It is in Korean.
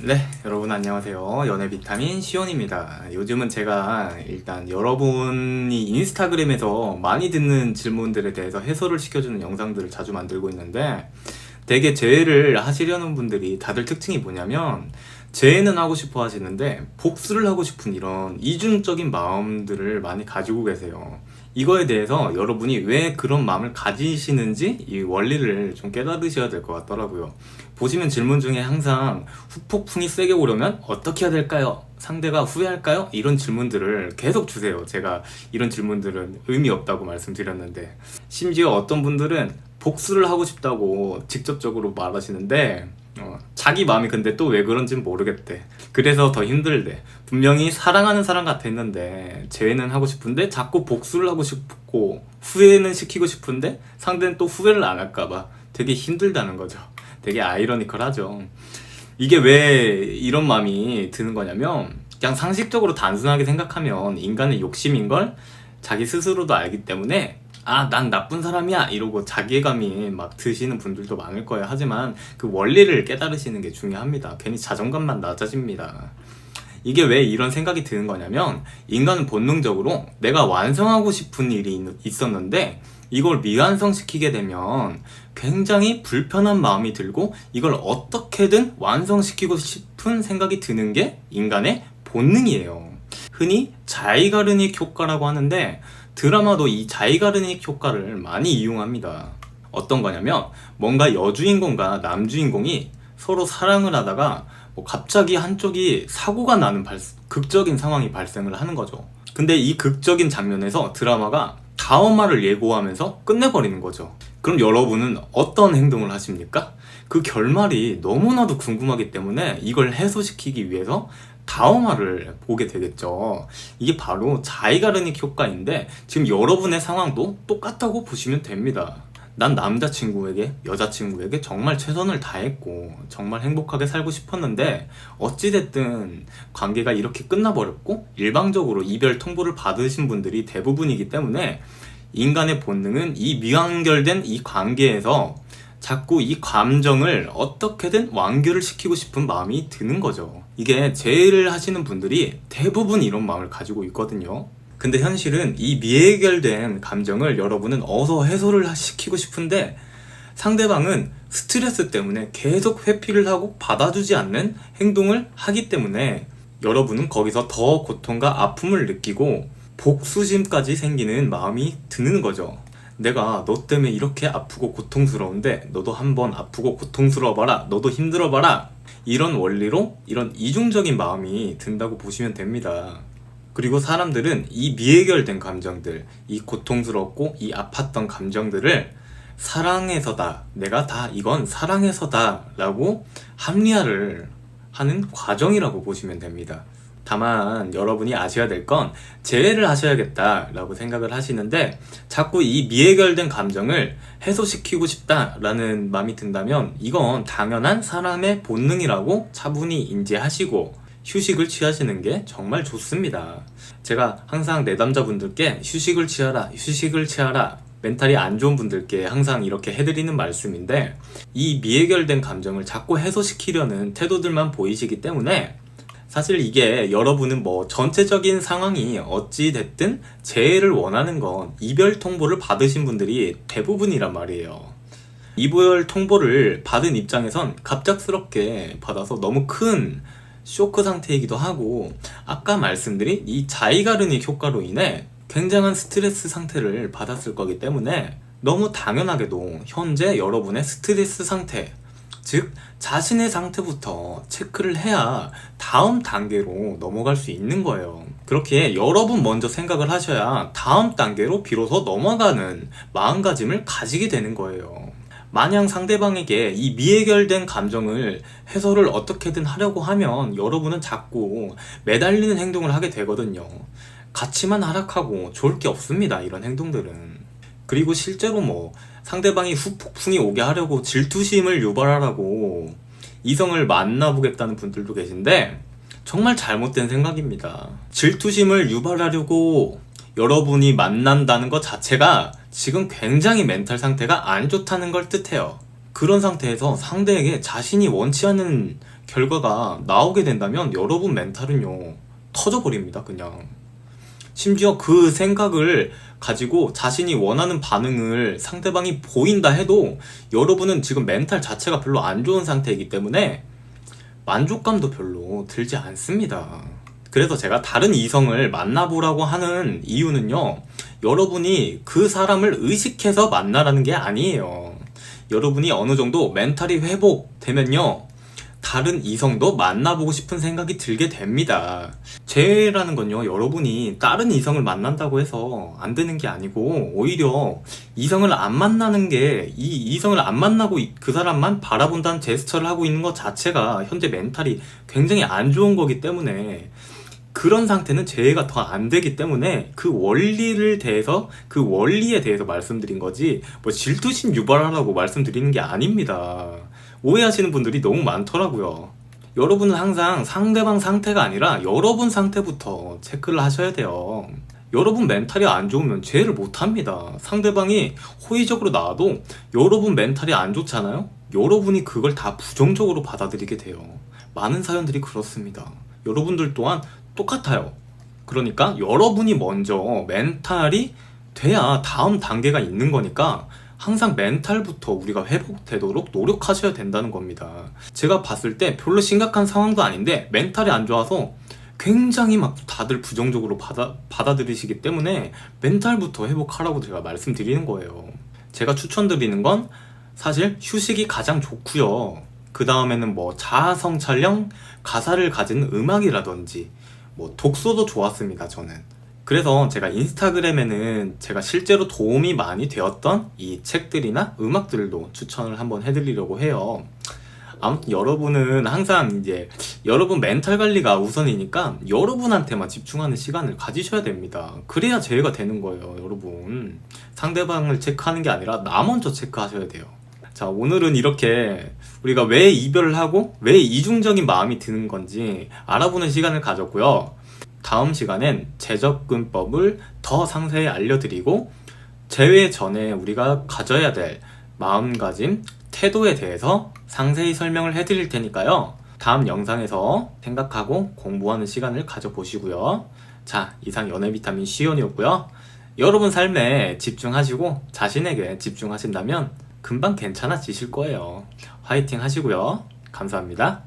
네, 여러분 안녕하세요. 연애 비타민 시온입니다. 요즘은 제가 일단 여러분이 인스타그램에서 많이 듣는 질문들에 대해서 해설을 시켜주는 영상들을 자주 만들고 있는데, 되게 재회를 하시려는 분들이 다들 특징이 뭐냐면, 재회는 하고 싶어 하시는데 복수를 하고 싶은 이런 이중적인 마음들을 많이 가지고 계세요. 이거에 대해서 여러분이 왜 그런 마음을 가지시는지 이 원리를 좀 깨달으셔야 될 것 같더라고요. 보시면 질문 중에 항상 후폭풍이 세게 오려면 어떻게 해야 될까요? 상대가 후회할까요? 이런 질문들을 계속 주세요. 제가 이런 질문들은 의미 없다고 말씀드렸는데, 심지어 어떤 분들은 복수를 하고 싶다고 직접적으로 말하시는데, 자기 마음이 근데 또 왜 그런진 모르겠대. 그래서 더 힘들대. 분명히 사랑하는 사람 같았는데 재회는 하고 싶은데 자꾸 복수를 하고 싶고 후회는 시키고 싶은데 상대는 또 후회를 안 할까봐 되게 힘들다는 거죠. 되게 아이러니컬하죠. 이게 왜 이런 마음이 드는 거냐면, 그냥 상식적으로 단순하게 생각하면 인간의 욕심인걸 자기 스스로도 알기 때문에, 난 나쁜 사람이야 이러고 자괴감이 막 드시는 분들도 많을 거예요. 하지만 그 원리를 깨달으시는 게 중요합니다. 괜히 자존감만 낮아집니다. 이게 왜 이런 생각이 드는 거냐면, 인간은 본능적으로 내가 완성하고 싶은 일이 있었는데 이걸 미완성시키게 되면 굉장히 불편한 마음이 들고, 이걸 어떻게든 완성시키고 싶은 생각이 드는 게 인간의 본능이에요. 흔히 자이가르닉 효과라고 하는데, 드라마도 이 자이가르닉 효과를 많이 이용합니다. 어떤 거냐면, 뭔가 여주인공과 남주인공이 서로 사랑을 하다가 갑자기 한쪽이 사고가 나는 극적인 상황이 발생을 하는 거죠. 근데 이 극적인 장면에서 드라마가 다음화를 예고하면서 끝내버리는 거죠. 그럼 여러분은 어떤 행동을 하십니까? 그 결말이 너무나도 궁금하기 때문에 이걸 해소시키기 위해서 다음화를 보게 되겠죠. 이게 바로 자이가르닉 효과인데, 지금 여러분의 상황도 똑같다고 보시면 됩니다. 난 남자친구에게, 여자친구에게 정말 최선을 다했고 정말 행복하게 살고 싶었는데 어찌됐든 관계가 이렇게 끝나버렸고, 일방적으로 이별 통보를 받으신 분들이 대부분이기 때문에 인간의 본능은 이 미완결된 이 관계에서 자꾸 이 감정을 어떻게든 완결을 시키고 싶은 마음이 드는 거죠. 이게 재회를 하시는 분들이 대부분 이런 마음을 가지고 있거든요. 근데 현실은 이 미해결된 감정을 여러분은 어서 해소를 시키고 싶은데, 상대방은 스트레스 때문에 계속 회피를 하고 받아주지 않는 행동을 하기 때문에 여러분은 거기서 더 고통과 아픔을 느끼고 복수심까지 생기는 마음이 드는 거죠. 내가 너 때문에 이렇게 아프고 고통스러운데 너도 한번 아프고 고통스러워봐라, 너도 힘들어봐라, 이런 원리로 이런 이중적인 마음이 든다고 보시면 됩니다. 그리고 사람들은 이 미해결된 감정들, 이 고통스럽고 이 아팠던 감정들을 사랑해서다, 내가 다 이건 사랑해서다 라고 합리화를 하는 과정이라고 보시면 됩니다. 다만 여러분이 아셔야 될 건, 재회를 하셔야겠다 라고 생각을 하시는데 자꾸 이 미해결된 감정을 해소시키고 싶다 라는 마음이 든다면, 이건 당연한 사람의 본능이라고 차분히 인지하시고 휴식을 취하시는 게 정말 좋습니다. 제가 항상 내담자분들께 휴식을 취하라, 멘탈이 안 좋은 분들께 항상 이렇게 해드리는 말씀인데, 이 미해결된 감정을 자꾸 해소시키려는 태도들만 보이시기 때문에, 사실 이게 여러분은 전체적인 상황이 어찌 됐든 재회를 원하는 건 이별 통보를 받으신 분들이 대부분이란 말이에요. 이별 통보를 받은 입장에선 갑작스럽게 받아서 너무 큰 쇼크 상태이기도 하고, 아까 말씀드린 이 자이가르닉 효과로 인해 굉장한 스트레스 상태를 받았을 거기 때문에 너무 당연하게도 현재 여러분의 스트레스 상태, 즉 자신의 상태부터 체크를 해야 다음 단계로 넘어갈 수 있는 거예요. 그렇게 여러분 먼저 생각을 하셔야 다음 단계로 비로소 넘어가는 마음가짐을 가지게 되는 거예요. 마냥 상대방에게 이 미해결된 감정을 해소를 어떻게든 하려고 하면 여러분은 자꾸 매달리는 행동을 하게 되거든요. 가치만 하락하고 좋을 게 없습니다, 이런 행동들은. 그리고 실제로 상대방이 후폭풍이 오게 하려고 질투심을 유발하라고 이성을 만나보겠다는 분들도 계신데, 정말 잘못된 생각입니다. 질투심을 유발하려고 여러분이 만난다는 것 자체가 지금 굉장히 멘탈 상태가 안 좋다는 걸 뜻해요. 그런 상태에서 상대에게 자신이 원치 않는 결과가 나오게 된다면 여러분 멘탈은요 터져버립니다. 그냥 심지어 그 생각을 가지고 자신이 원하는 반응을 상대방이 보인다 해도 여러분은 지금 멘탈 자체가 별로 안 좋은 상태이기 때문에 만족감도 별로 들지 않습니다. 그래서 제가 다른 이성을 만나보라고 하는 이유는요, 여러분이 그 사람을 의식해서 만나라는 게 아니에요. 여러분이 어느 정도 멘탈이 회복되면요, 다른 이성도 만나보고 싶은 생각이 들게 됩니다. 재회라는 건요, 여러분이 다른 이성을 만난다고 해서 안 되는 게 아니고, 오히려 이성을 안 만나는 게, 이 이성을 안 만나고 그 사람만 바라본다는 제스처를 하고 있는 것 자체가 현재 멘탈이 굉장히 안 좋은 거기 때문에, 그런 상태는 재해가 더 안 되기 때문에 그 원리에 대해서 말씀드린 거지, 뭐 질투심 유발하라고 말씀드리는 게 아닙니다. 오해하시는 분들이 너무 많더라고요. 여러분은 항상 상대방 상태가 아니라 여러분 상태부터 체크를 하셔야 돼요. 여러분 멘탈이 안 좋으면 재해를 못 합니다. 상대방이 호의적으로 나와도 여러분 멘탈이 안 좋잖아요? 여러분이 그걸 다 부정적으로 받아들이게 돼요. 많은 사연들이 그렇습니다. 여러분들 또한 똑같아요. 그러니까 여러분이 먼저 멘탈이 돼야 다음 단계가 있는 거니까 항상 멘탈부터 우리가 회복되도록 노력하셔야 된다는 겁니다. 제가 봤을 때 별로 심각한 상황도 아닌데 멘탈이 안 좋아서 굉장히 막 다들 부정적으로 받아들이시기 때문에 멘탈부터 회복하라고 제가 말씀드리는 거예요. 제가 추천드리는 건 사실 휴식이 가장 좋고요. 그 다음에는 뭐 자아성 촬영, 가사를 가진 음악이라든지 뭐 독서도 좋았습니다, 저는. 그래서 제가 인스타그램에는 제가 실제로 도움이 많이 되었던 이 책들이나 음악들도 추천을 한번 해드리려고 해요. 아무튼 여러분은 항상 이제 여러분 멘탈 관리가 우선이니까 여러분한테만 집중하는 시간을 가지셔야 됩니다. 그래야 재해가 되는 거예요, 여러분. 상대방을 체크하는 게 아니라 나 먼저 체크하셔야 돼요. 자, 오늘은 이렇게 우리가 왜 이별을 하고 왜 이중적인 마음이 드는 건지 알아보는 시간을 가졌고요. 다음 시간엔 재접근법을 더 상세히 알려드리고 재회 전에 우리가 가져야 될 마음가짐, 태도에 대해서 상세히 설명을 해드릴 테니까요. 다음 영상에서 생각하고 공부하는 시간을 가져보시고요. 자, 이상 연애비타민 시온이었고요. 여러분 삶에 집중하시고 자신에게 집중하신다면 금방 괜찮아지실 거예요. 화이팅 하시고요. 감사합니다.